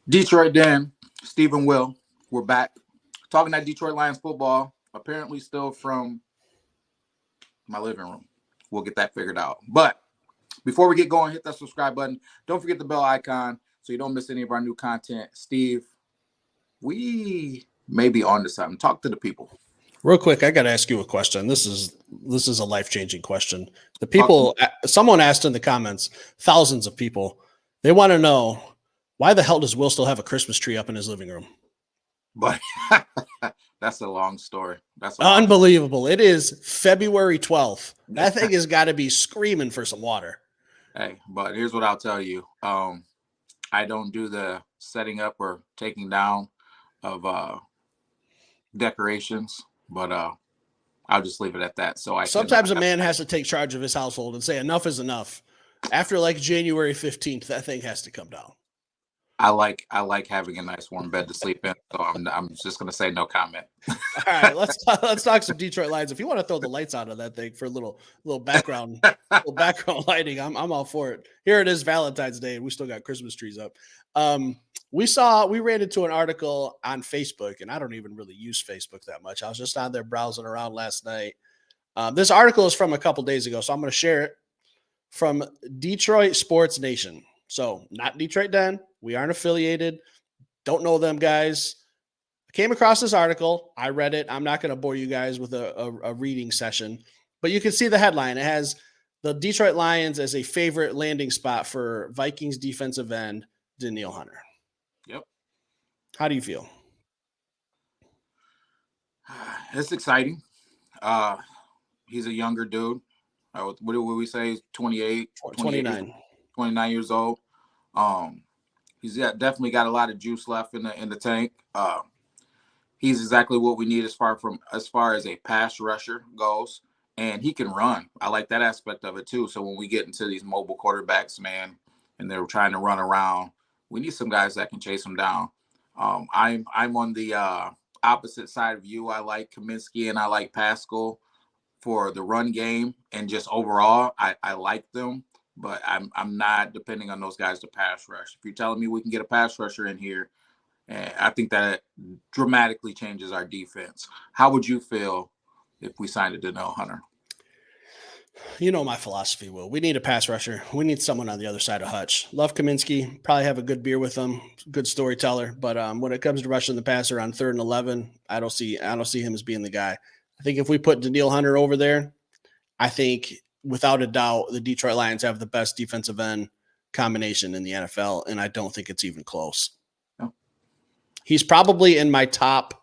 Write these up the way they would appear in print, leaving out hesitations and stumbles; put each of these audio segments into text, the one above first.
Detroit Dan, Stephen Will, we're back talking that Detroit Lions football. Apparently, still from my living room. We'll get that figured out. But before we get going, hit that subscribe button. Don't forget the bell icon so you don't miss any of our new content. Steve, we may be on to something. Talk to the people. Real quick, I got to ask you a question. This is a life-changing question. The Talk to me. people, someone asked in the comments, thousands of people, they want to know why the hell does Will still have a Christmas tree up in his living room? But that's a long story. Unbelievable. It is February 12th. That thing has got to be screaming for some water. Hey, but here's what I'll tell you. I don't do the setting up or taking down of decorations, but I'll just leave it at that. Sometimes a man has to take charge of his household and say enough is enough. After like January 15th, that thing has to come down. I like having a nice warm bed to sleep in, so I'm just gonna say no comment. All right, let's talk some Detroit Lions. If you want to throw the lights out of that thing for a little background lighting, I'm all for it. Here it is, Valentine's Day, and we still got Christmas trees up. We ran into an article on Facebook, and I don't even really use Facebook that much. I was just on there browsing around last night. This article is from a couple days ago, so I'm going to share it from Detroit Sports Nation. So not Detroit Den. We aren't affiliated. Don't know them guys. I came across this article. I read it. I'm not going to bore you guys with a reading session, but you can see the headline. It has the Detroit Lions as a favorite landing spot for Vikings defensive end Danielle Hunter. Yep. How do you feel? It's exciting. He's a younger dude. What would we say? 28, 29 years old. He's definitely got a lot of juice left in the tank. He's exactly what we need as far as a pass rusher goes, and he can run. I like that aspect of it too. So when we get into these mobile quarterbacks, man, and they're trying to run around, we need some guys that can chase them down. I'm on the opposite side of you. I like Kaminsky and I like Pascal for the run game, and just overall, I like them. But I'm not depending on those guys to pass rush. If you're telling me we can get a pass rusher in here, I think that dramatically changes our defense. How would you feel if we signed a Danielle Hunter? You know my philosophy, Will. We need a pass rusher. We need someone on the other side of Hutch. Love Kaminsky. Probably have a good beer with him. Good storyteller. But when it comes to rushing the passer on 3rd and 11, I don't see him as being the guy. I think if we put Danielle Hunter over there, I think without a doubt the Detroit Lions have the best defensive end combination in the NFL, and I don't think it's even close. No. He's probably in my top.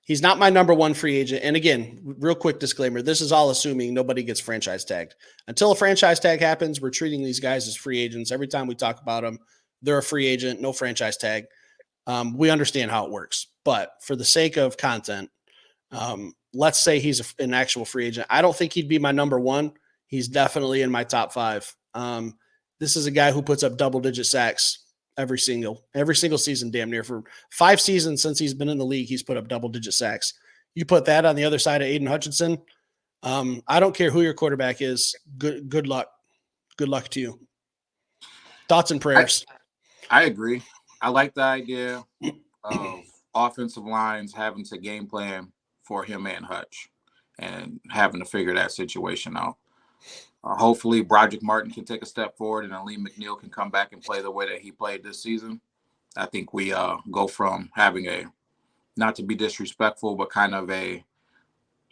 He's not my number one free agent. And again, real quick disclaimer, this is all assuming nobody gets franchise tagged. Until a franchise tag happens, we're treating these guys as free agents. Every time we talk about them, they're a free agent, no franchise tag. We understand how it works. But for the sake of content, let's say he's an actual free agent. I don't think he'd be my number one. He's definitely in my top 5. This is a guy who puts up double-digit sacks every single season, damn near. For 5 seasons since he's been in the league, he's put up double-digit sacks. You put that on the other side of Aidan Hutchinson, I don't care who your quarterback is. Good luck. Good luck to you. Thoughts and prayers. I agree. I like the idea of offensive lines having to game plan for him and Hutch and having to figure that situation out. Hopefully, Broderick Martin can take a step forward and Lee McNeil can come back and play the way that he played this season. I think we go from having a, not to be disrespectful, but kind of a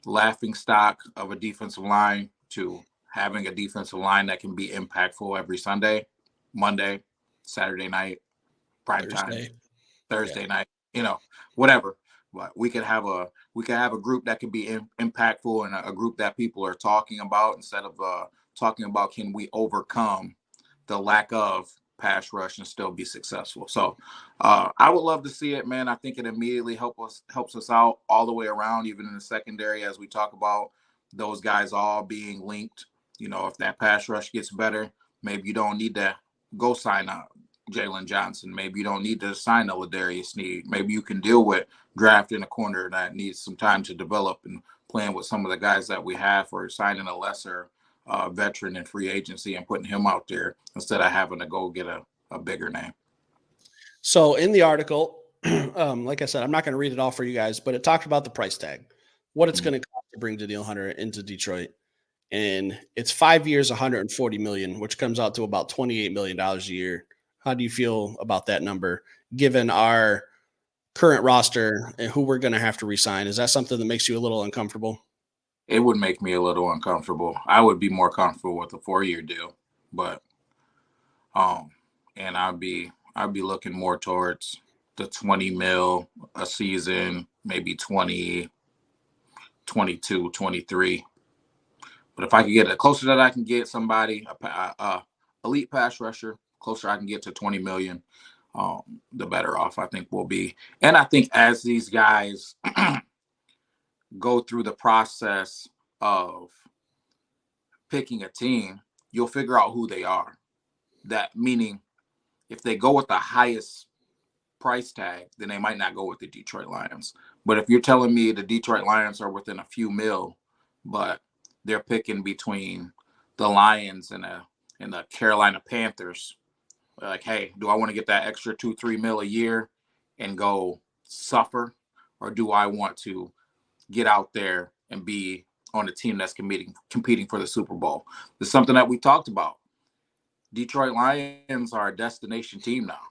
laughing stock of a defensive line to having a defensive line that can be impactful every Sunday, Monday, Saturday night, prime time, Thursday night, whatever. But we could have a group that can be impactful and a group that people are talking about instead of talking about can we overcome the lack of pass rush and still be successful. So I would love to see it, man. I think it immediately helps us out all the way around, even in the secondary, as we talk about those guys all being linked. If that pass rush gets better, maybe you don't need to go sign up Jalen Johnson. Maybe you don't need to sign a Ladarius Sneed. Maybe you can deal with drafting a corner that needs some time to develop and playing with some of the guys that we have, or signing a lesser veteran in free agency and putting him out there instead of having to go get a bigger name. So in the article, like I said, I'm not going to read it all for you guys, but it talked about the price tag, what it's Mhm. going to cost to bring Danielle Hunter into Detroit. And it's 5 years, 140 million, which comes out to about $28 million a year. How do you feel about that number, given our current roster and who we're going to have to resign? Is that something that makes you a little uncomfortable? It would make me a little uncomfortable. I would be more comfortable with a 4-year deal, but um, and I'd be looking more towards the 20 mil a season, maybe 20, 22, 23. But if I could get it closer that I can get somebody, elite pass rusher, closer I can get to 20 million, the better off I think we'll be. And I think as these guys go through the process of picking a team, you'll figure out who they are. That meaning, if they go with the highest price tag, then they might not go with the Detroit Lions. But if you're telling me the Detroit Lions are within a few mil, but they're picking between the Lions and the Carolina Panthers, like, hey, do I want to get that extra 2-3 mil a year and go suffer, or do I want to get out there and be on a team that's competing for the Super Bowl? It's something that we talked about. Detroit Lions are a destination team now.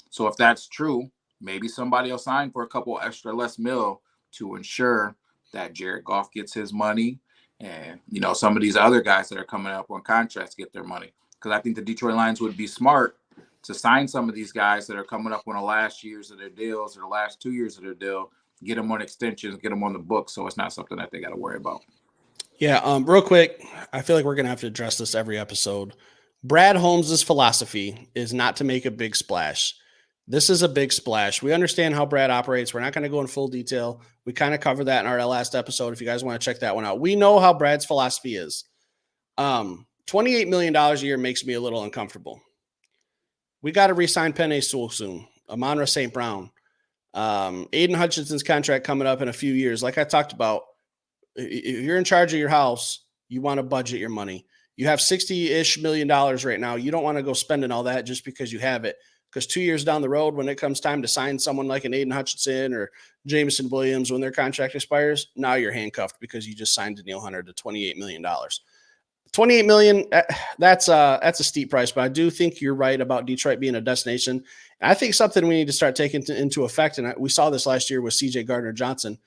So if that's true, maybe somebody will sign for a couple extra less mil to ensure that Jared Goff gets his money, and some of these other guys that are coming up on contracts get their money. Because I think the Detroit Lions would be smart to sign some of these guys that are coming up on the last years of their deals or the last 2 years of their deal, get them on extensions, get them on the book, so it's not something that they got to worry about. Yeah, real quick, I feel like we're gonna have to address this every episode. Brad Holmes' philosophy is not to make a big splash. This is a big splash. We understand how Brad operates. We're not going to go in full detail. We kind of covered that in our last episode. If you guys want to check that one out, we know how Brad's philosophy is. $28 million a year makes me a little uncomfortable. We got to re-sign Penei Sewell soon. Amon-Ra St. Brown. Aidan Hutchinson's contract coming up in a few years. Like I talked about, if you're in charge of your house, you want to budget your money. You have $60-ish million right now. You don't want to go spending all that just because you have it. Because 2 years down the road, when it comes time to sign someone like an Aidan Hutchinson or Jameson Williams, when their contract expires, now you're handcuffed because you just signed Danielle Hunter to $28 million. $28 million, that's a steep price, but I do think you're right about Detroit being a destination. And I think something we need to start taking into effect, and we saw this last year with CJ Gardner-Johnson.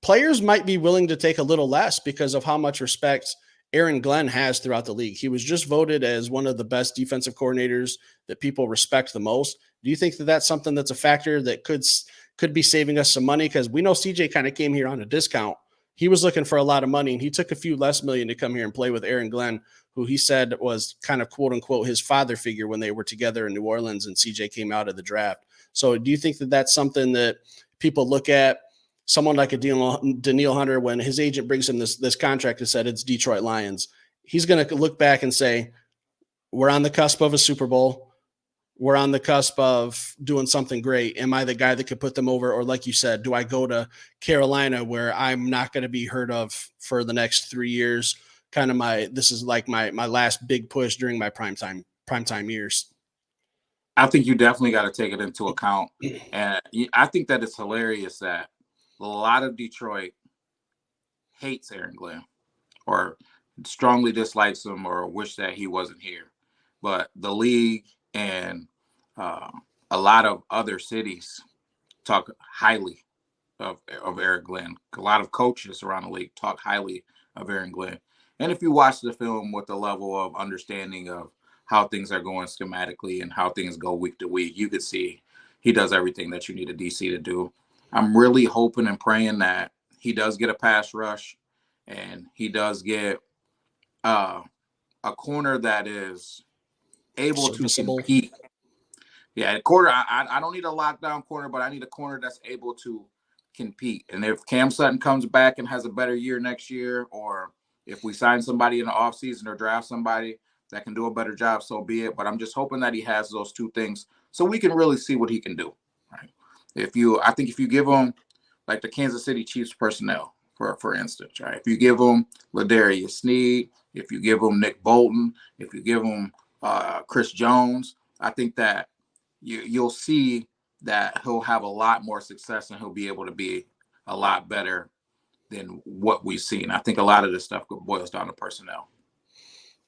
Players might be willing to take a little less because of how much respect Aaron Glenn has throughout the league. He was just voted as one of the best defensive coordinators that people respect the most. Do you think that that's something that's a factor that could be saving us some money? Because we know CJ kind of came here on a discount. He was looking for a lot of money, and he took a few less million to come here and play with Aaron Glenn, who he said was kind of quote unquote his father figure when they were together in New Orleans and CJ came out of the draft. So do you think that that's something that people look at? Someone like a Danielle Hunter, when his agent brings him this contract and said it's Detroit Lions, he's going to look back and say, we're on the cusp of a Super Bowl. We're on the cusp of doing something great. Am I the guy that could put them over? Or like you said, do I go to Carolina where I'm not going to be heard of for the next 3 years? Kind of this is like my last big push during my primetime years. I think you definitely got to take it into account. And I think that it's hilarious that a lot of Detroit hates Aaron Glenn or strongly dislikes him or wish that he wasn't here. But the league and uh, a lot of other cities talk highly of Aaron Glenn. A lot of coaches around the league talk highly of Aaron Glenn. And if you watch the film with the level of understanding of how things are going schematically and how things go week to week, you could see he does everything that you need a DC to do. I'm really hoping and praying that he does get a pass rush and he does get a corner that is able to Serviceable. compete. Yeah, corner. I don't need a lockdown corner, but I need a corner that's able to compete. And if Cam Sutton comes back and has a better year next year, or if we sign somebody in the offseason or draft somebody that can do a better job, so be it. But I'm just hoping that he has those two things so we can really see what he can do. Right. I think if you give him like the Kansas City Chiefs personnel, for instance, right? If you give him Ladarius Sneed, if you give him Nick Bolton, if you give him Chris Jones, I think that you'll see that he'll have a lot more success and he'll be able to be a lot better than what we've seen. I think a lot of this stuff boils down to personnel.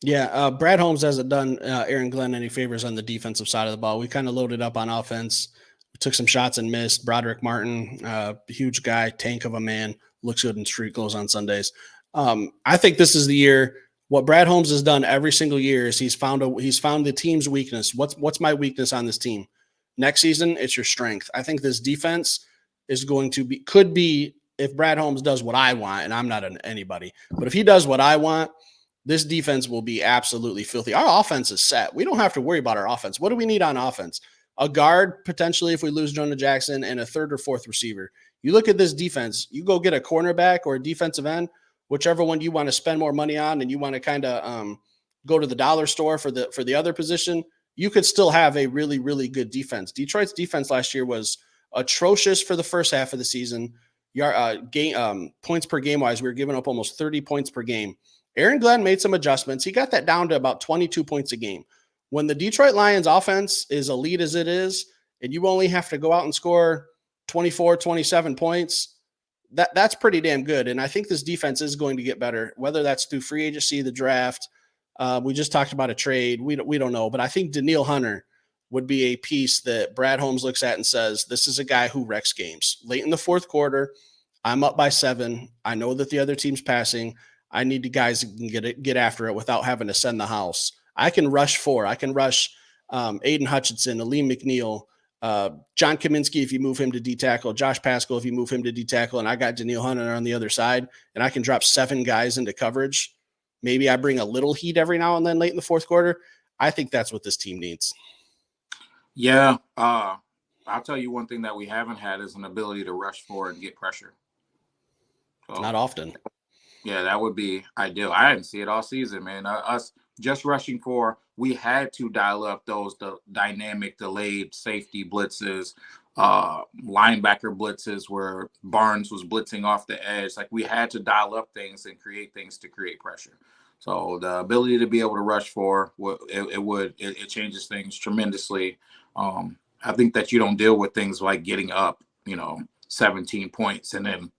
Yeah, Brad Holmes hasn't done Aaron Glenn any favors on the defensive side of the ball. We kind of loaded up on offense. We took some shots and missed. Broderick Martin, huge guy, tank of a man, looks good in street clothes on Sundays. I think this is the year. What Brad Holmes has done every single year is he's found the team's weakness. What's my weakness on this team? Next season, it's your strength. I think this defense is could be if Brad Holmes does what I want, and I'm not anybody, but if he does what I want, this defense will be absolutely filthy. Our offense is set. We don't have to worry about our offense. What do we need on offense? A guard, potentially, if we lose Jonah Jackson, and a third or fourth receiver. You look at this defense, you go get a cornerback or a defensive end, whichever one you want to spend more money on, and you want to kind of go to the dollar store for the other position, you could still have a really, really good defense. Detroit's defense last year was atrocious for the first half of the season. Points per game wise, we were giving up almost 30 points per game. Aaron Glenn made some adjustments. He got that down to about 22 points a game. When the Detroit Lions offense is elite as it is, and you only have to go out and score 24, 27 points, that's pretty damn good. And I think this defense is going to get better, whether that's through free agency, the draft. We just talked about a trade. We don't know, but I think Danielle Hunter would be a piece that Brad Holmes looks at and says, this is a guy who wrecks games. Late in the fourth quarter, I'm up by 7. I know that the other team's passing. I need the guys that can get after it without having to send the house. I can rush 4. I can rush Aidan Hutchinson, Aleem McNeil, John Kaminsky if you move him to D tackle, Josh Pascal if you move him to D tackle, and I got Danielle Hunter on the other side, and I can drop 7 guys into coverage. Maybe I bring a little heat every now and then late in the fourth quarter. I think that's what this team needs. Yeah, I'll tell you one thing that we haven't had is an ability to rush forward and get pressure. So, not often. Yeah, that would be ideal. I didn't see it all season, man. Us just rushing for, we had to dial up the dynamic delayed safety blitzes, linebacker blitzes where Barnes was blitzing off the edge. Like we had to dial up things and create things to create pressure. So the ability to be able to rush for, it changes things tremendously. I think that you don't deal with things like getting up, 17 points and then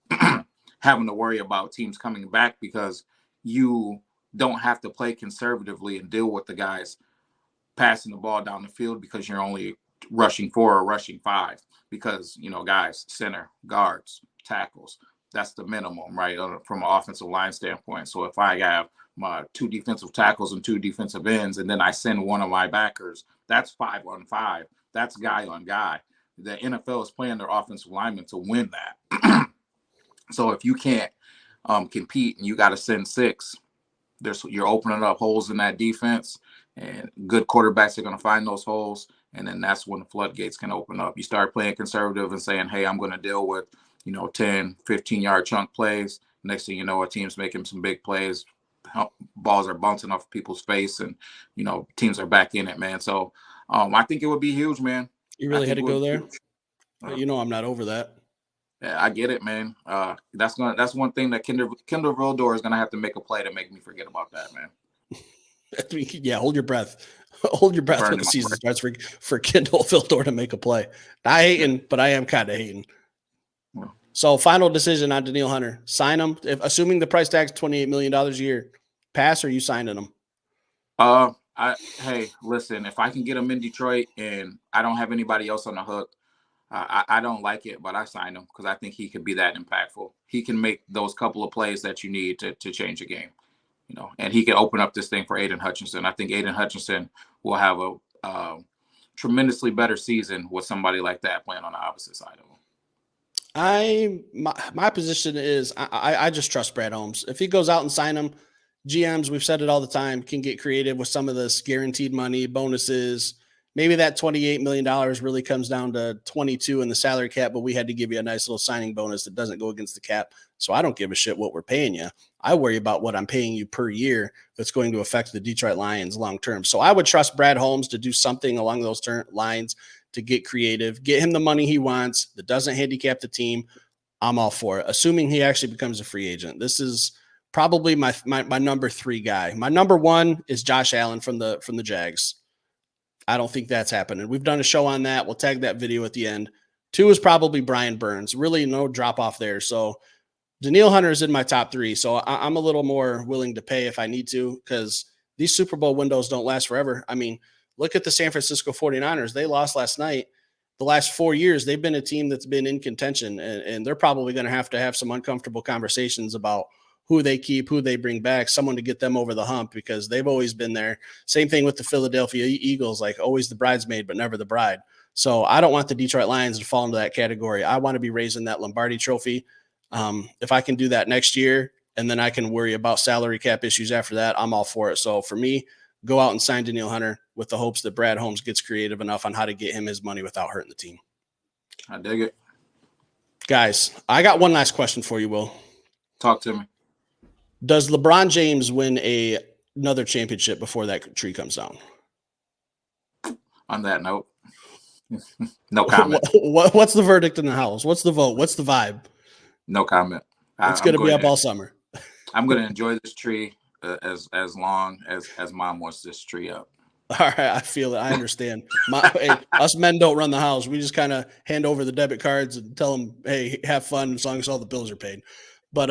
having to worry about teams coming back because you don't have to play conservatively and deal with the guys passing the ball down the field because you're only rushing 4 or rushing 5 because, guys, center, guards, tackles, that's the minimum, right, from an offensive line standpoint. So if I have my 2 defensive tackles and 2 defensive ends and then I send one of my backers, that's 5 on 5. That's guy on guy. The NFL is playing their offensive linemen to win that. So if you can't compete and you got to send 6, you're opening up holes in that defense, and good quarterbacks are going to find those holes, and then that's when the floodgates can open up. You start playing conservative and saying, hey, I'm going to deal with, 10, 15-yard chunk plays. Next thing you know, a team's making some big plays. Balls are bouncing off people's face, and, teams are back in it, man. So I think it would be huge, man. You really had to go there? I'm not over that. Yeah, I get it, man. That's one thing that Kendall Vildor is gonna have to make a play to make me forget about that, man. Yeah, hold your breath. Hold your breath when the season starts for Kendall Vildor to make a play. I hating, but I am kind of hating. Yeah. So, final decision on Danielle Hunter: sign him, assuming the price tag's $28 million a year. Pass, or you signing him? Hey, listen, if I can get him in Detroit and I don't have anybody else on the hook. I don't like it, but I signed him because I think he could be that impactful. He can make those couple of plays that you need to change a game, and he can open up this thing for Aidan Hutchinson. I think Aidan Hutchinson will have a tremendously better season with somebody like that playing on the opposite side of him. My position is I just trust Brad Holmes. If he goes out and sign him, GMs, we've said it all the time, can get creative with some of this guaranteed money, bonuses. Maybe that $28 million really comes down to 22 in the salary cap, but we had to give you a nice little signing bonus that doesn't go against the cap. So I don't give a shit what we're paying you. I worry about what I'm paying you per year that's going to affect the Detroit Lions long term. So I would trust Brad Holmes to do something along those lines to get creative, get him the money he wants that doesn't handicap the team. I'm all for it, assuming he actually becomes a free agent. This is probably my number 3 guy. My number 1 is Josh Allen from the Jags. I don't think that's happening. We've done a show on that. We'll tag that video at the end. 2 is probably Brian Burns. Really no drop off there. So Danielle Hunter is in my top 3. So I'm a little more willing to pay if I need to, because these Super Bowl windows don't last forever. I mean, look at the San Francisco 49ers. They lost last night. The last 4 years, they've been a team that's been in contention, and they're probably going to have some uncomfortable conversations about who they keep, who they bring back, someone to get them over the hump, because they've always been there. Same thing with the Philadelphia Eagles, like always the bridesmaid, but never the bride. So I don't want the Detroit Lions to fall into that category. I want to be raising that Lombardi trophy. If I can do that next year, and then I can worry about salary cap issues after that, I'm all for it. So for me, go out and sign Danielle Hunter with the hopes that Brad Holmes gets creative enough on how to get him his money without hurting the team. I dig it. Guys, I got one last question for you, Will. Talk to me. Does LeBron James win another championship before that tree comes down? On that note, no comment. What's the verdict in the house? What's the vote? What's the vibe? No comment. It's going to be up all summer. I'm going to enjoy this tree as long as Mom wants this tree up. All right, I feel it. I understand. Hey, us men don't run the house. We just kind of hand over the debit cards and tell them, hey, have fun as long as all the bills are paid. But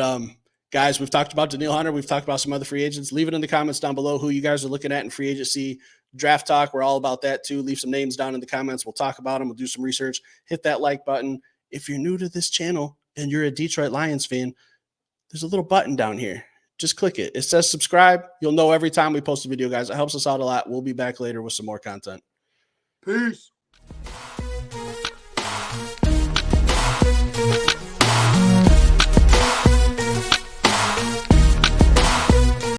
guys, we've talked about Danielle Hunter. We've talked about some other free agents. Leave it in the comments down below who you guys are looking at in free agency. Draft talk, we're all about that too. Leave some names down in the comments. We'll talk about them. We'll do some research. Hit that like button. If you're new to this channel and you're a Detroit Lions fan, there's a little button down here. Just click it. It says subscribe. You'll know every time we post a video, guys. It helps us out a lot. We'll be back later with some more content. Peace.